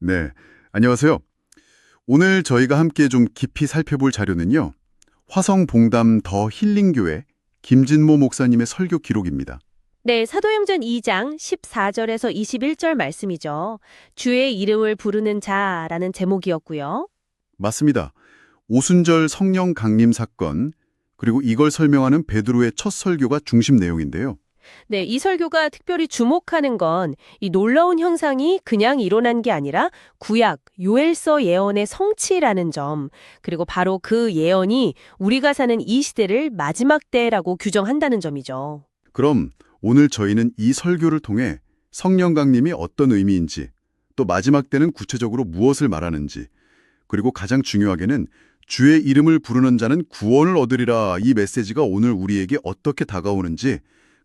네, 안녕하세요. 오늘 저희가 함께 좀 깊이 살펴볼 자료는요. 화성봉담 더 힐링교회 김진모 목사님의 설교 기록입니다. 네, 사도행전 2장 14절에서 21절 말씀이죠. 주의 이름을 부르는 자라는 제목이었고요. 맞습니다. 오순절 성령 강림 사건, 그리고 이걸 설명하는 베드로의 첫 설교가 중심 내용인데요. 네, 이 설교가 특별히 주목하는 건 이 놀라운 현상이 그냥 일어난 게 아니라 구약, 요엘서 예언의 성취라는 점, 그리고 바로 그 예언이 우리가 사는 이 시대를 마지막 때라고 규정한다는 점이죠. 그럼 오늘 저희는 이 설교를 통해 성령 강림이 어떤 의미인지, 또 마지막 때는 구체적으로 무엇을 말하는지, 그리고 가장 중요하게는 주의 이름을 부르는 자는 구원을 얻으리라 이 메시지가 오늘 우리에게 어떻게 다가오는지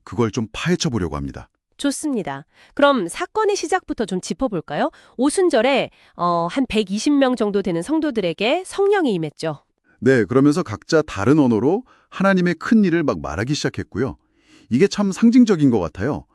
그걸 좀 파헤쳐 보려고 합니다. 좋습니다. 그럼 사건의 시작부터 좀 짚어볼까요? 오순절에 한 120명 정도 되는 성도들에게 성령이 임했죠. 네, 그러면서 각자 다른 언어로 하나님의 큰 일을 막 말하기 시작했고요. 이게 참 상징적인 것 같아요.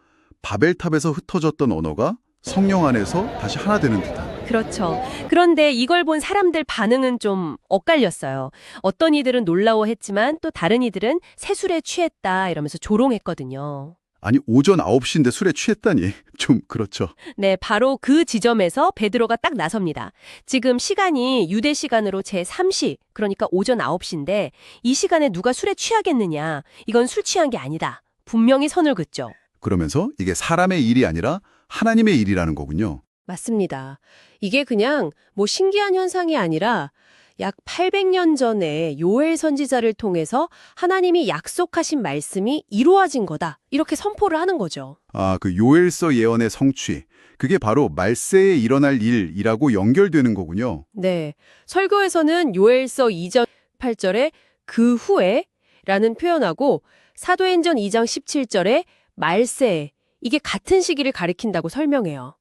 바벨탑에서 흩어졌던 언어가 성령 안에서 다시 하나 되는 듯한. 그렇죠. 그런데 이걸 본 사람들 반응은 좀 엇갈렸어요. 어떤 이들은 놀라워했지만 또 다른 이들은 새술에 취했다 이러면서 조롱했거든요. 아니, 오전 9시인데 술에 취했다니. 좀 그렇죠. 네, 바로 그 지점에서 베드로가 딱 나섭니다. 지금 시간이 유대 시간으로 제3시, 그러니까 오전 9시인데 이 시간에 누가 술에 취하겠느냐. 이건 술 취한 게 아니다. 분명히 선을 긋죠. 그러면서 이게 사람의 일이 아니라 하나님의 일이라는 거군요. 맞습니다. 이게 그냥 뭐 신기한 현상이 아니라 약 800년 전에 요엘 선지자를 통해서 하나님이 약속하신 말씀이 이루어진 거다. 이렇게 선포를 하는 거죠. 아, 그 요엘서 예언의 성취. 그게 바로 말세에 일어날 일이라고 연결되는 거군요. 네. 설교에서는 요엘서 2장 8절에 그 후에 라는 표현하고 사도행전 2장 17절에 말세에 이게 같은 시기를 가리킨다고 설명해요.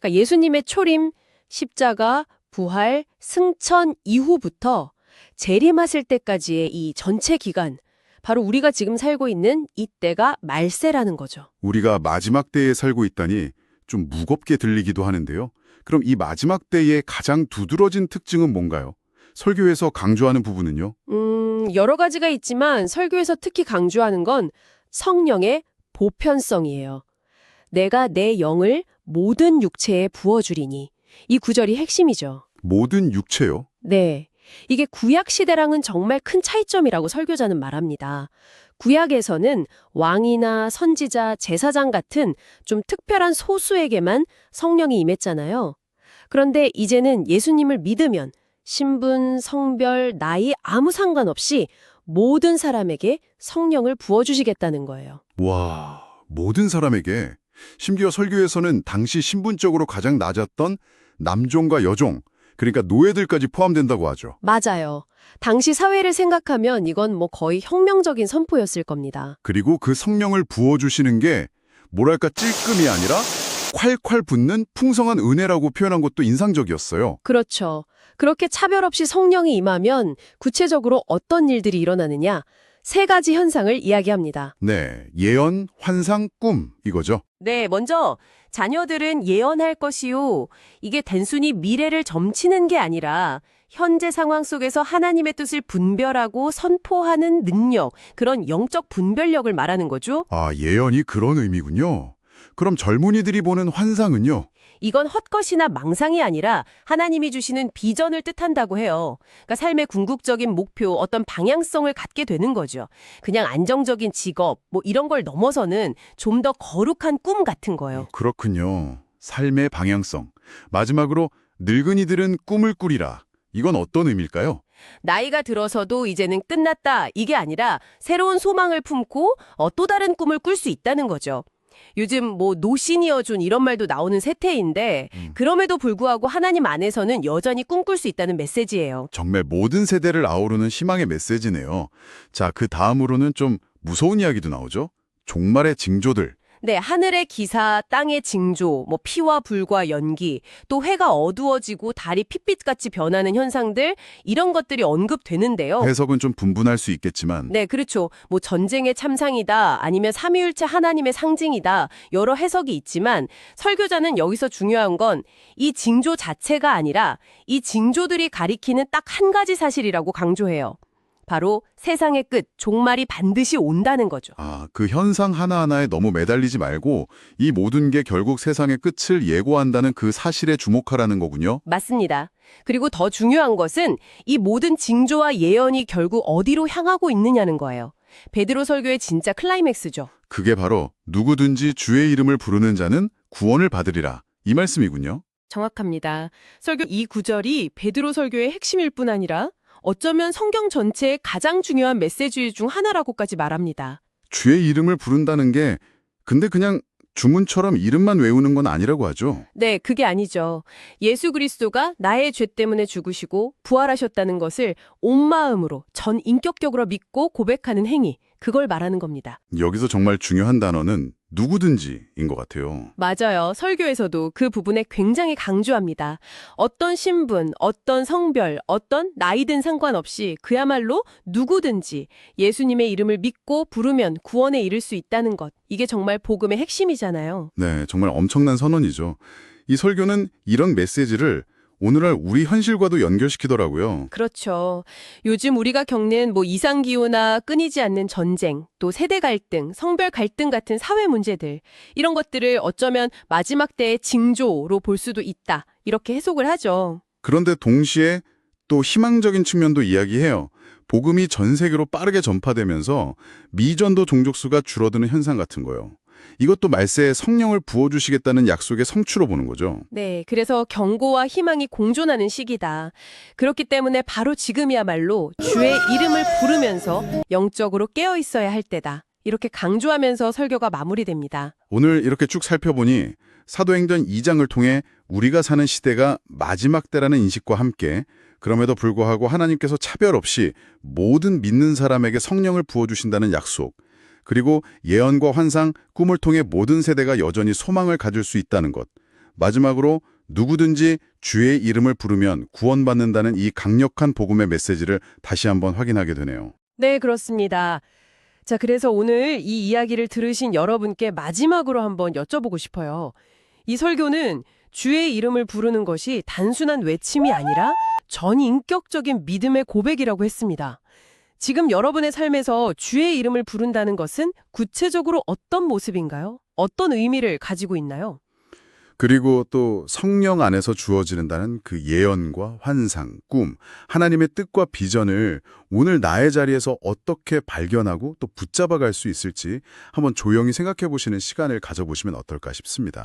그러니까 예수님의 초림, 십자가, 부활, 승천 이후부터 재림하실 때까지의 이 전체 기간, 바로 우리가 지금 살고 있는 이때가 말세라는 거죠. 우리가 마지막 때에 살고 있다니 좀 무겁게 들리기도 하는데요. 그럼 이 마지막 때의 가장 두드러진 특징은 뭔가요? 설교에서 강조하는 부분은요? 여러 가지가 있지만 설교에서 특히 강조하는 건 성령의 보편성이에요. 내가 내 영을 모든 육체에 부어주리니. 이 구절이 핵심이죠. 모든 육체요? 네. 이게 구약 시대랑은 정말 큰 차이점이라고 설교자는 말합니다. 구약에서는 왕이나 선지자, 제사장 같은 좀 특별한 소수에게만 성령이 임했잖아요. 그런데 이제는 예수님을 믿으면 신분, 성별, 나이 아무 상관없이 모든 사람에게 성령을 부어주시겠다는 거예요. 와, 모든 사람에게. 심지어 설교에서는 당시 신분적으로 가장 낮았던 남종과 여종, 그러니까 노예들까지 포함된다고 하죠. 맞아요. 당시 사회를 생각하면 이건 뭐 거의 혁명적인 선포였을 겁니다. 그리고 그 성령을 부어주시는 게 뭐랄까 찔끔이 아니라 콸콸 붙는 풍성한 은혜라고 표현한 것도 인상적이었어요. 그렇죠. 그렇게 차별 없이 성령이 임하면 구체적으로 어떤 일들이 일어나느냐? 세 가지 현상을 이야기합니다. 네, 예언, 환상, 꿈 이거죠. 네, 먼저 자녀들은 예언할 것이요. 이게 단순히 미래를 점치는 게 아니라 현재 상황 속에서 하나님의 뜻을 분별하고 선포하는 능력, 그런 영적 분별력을 말하는 거죠. 아, 예언이 그런 의미군요. 그럼 젊은이들이 보는 환상은요? 이건 헛것이나 망상이 아니라 하나님이 주시는 비전을 뜻한다고 해요. 그러니까 삶의 궁극적인 목표, 어떤 방향성을 갖게 되는 거죠. 그냥 안정적인 직업, 뭐 이런 걸 넘어서는 좀 더 거룩한 꿈 같은 거예요. 그렇군요. 삶의 방향성. 마지막으로 늙은이들은 꿈을 꾸리라. 이건 어떤 의미일까요? 나이가 들어서도 이제는 끝났다, 이게 아니라 새로운 소망을 품고 또 다른 꿈을 꿀 수 있다는 거죠. 요즘 뭐 노시니어존 이런 말도 나오는 세태인데 그럼에도 불구하고 하나님 안에서는 여전히 꿈꿀 수 있다는 메시지예요. 정말 모든 세대를 아우르는 희망의 메시지네요. 자, 그 다음으로는 좀 무서운 이야기도 나오죠? 종말의 징조들. 네, 하늘의 기사, 땅의 징조, 뭐 피와 불과 연기, 또 해가 어두워지고 달이 핏빛같이 변하는 현상들, 이런 것들이 언급되는데요. 해석은 좀 분분할 수 있겠지만 네, 그렇죠. 뭐 전쟁의 참상이다, 아니면 삼위일체 하나님의 상징이다, 여러 해석이 있지만 설교자는 여기서 중요한 건 이 징조 자체가 아니라 이 징조들이 가리키는 딱 한 가지 사실이라고 강조해요. 바로 세상의 끝, 종말이 반드시 온다는 거죠. 그 현상 하나하나에 너무 매달리지 말고 이 모든 게 결국 세상의 끝을 예고한다는 그 사실에 주목하라는 거군요. 맞습니다. 그리고 더 중요한 것은 이 모든 징조와 예언이 결국 어디로 향하고 있느냐는 거예요. 베드로 설교의 진짜 클라이맥스죠. 그게 바로 누구든지 주의 이름을 부르는 자는 구원을 받으리라. 이 말씀이군요. 정확합니다. 설교 이 구절이 베드로 설교의 핵심일 뿐 아니라 어쩌면 성경 전체의 가장 중요한 메시지 중 하나라고까지 말합니다. 주의 이름을 부른다는 게 근데 그냥 주문처럼 이름만 외우는 건 아니라고 하죠. 네, 그게 아니죠. 예수 그리스도가 나의 죄 때문에 죽으시고 부활하셨다는 것을 온 마음으로 전 인격적으로 믿고 고백하는 행위, 그걸 말하는 겁니다. 여기서 정말 중요한 단어는 누구든지인 것 같아요. 맞아요. 설교에서도 그 부분에 굉장히 강조합니다. 어떤 신분, 어떤 성별, 어떤 나이든 상관없이 그야말로 누구든지 예수님의 이름을 믿고 부르면 구원에 이를 수 있다는 것. 이게 정말 복음의 핵심이잖아요. 네, 정말 엄청난 선언이죠. 이 설교는 이런 메시지를 오늘날 우리 현실과도 연결시키더라고요. 그렇죠. 요즘 우리가 겪는 이상기후나 끊이지 않는 전쟁, 또 세대 갈등, 성별 갈등 같은 사회 문제들, 이런 것들을 어쩌면 마지막 때의 징조로 볼 수도 있다. 이렇게 해석을 하죠. 그런데 동시에 또 희망적인 측면도 이야기해요. 복음이 전 세계로 빠르게 전파되면서 미전도 종족수가 줄어드는 현상 같은 거요. 이것도 말세에 성령을 부어주시겠다는 약속의 성취로 보는 거죠. 네, 그래서 경고와 희망이 공존하는 시기다. 그렇기 때문에 바로 지금이야말로 주의 이름을 부르면서 영적으로 깨어 있어야 할 때다. 이렇게 강조하면서 설교가 마무리됩니다. 오늘 이렇게 쭉 살펴보니 사도행전 2장을 통해 우리가 사는 시대가 마지막 때라는 인식과 함께 그럼에도 불구하고 하나님께서 차별 없이 모든 믿는 사람에게 성령을 부어주신다는 약속, 그리고 예언과 환상, 꿈을 통해 모든 세대가 여전히 소망을 가질 수 있다는 것, 마지막으로 누구든지 주의 이름을 부르면 구원받는다는 이 강력한 복음의 메시지를 다시 한번 확인하게 되네요. 네, 그렇습니다. 자, 그래서 오늘 이 이야기를 들으신 여러분께 마지막으로 한번 여쭤보고 싶어요. 이 설교는 주의 이름을 부르는 것이 단순한 외침이 아니라 전인격적인 믿음의 고백이라고 했습니다. 지금 여러분의 삶에서 주의 이름을 부른다는 것은 구체적으로 어떤 모습인가요? 어떤 의미를 가지고 있나요? 그리고 또 성령 안에서 주어지는다는 그 예언과 환상, 꿈, 하나님의 뜻과 비전을 오늘 나의 자리에서 어떻게 발견하고 또 붙잡아 갈 수 있을지 한번 조용히 생각해 보시는 시간을 가져보시면 어떨까 싶습니다.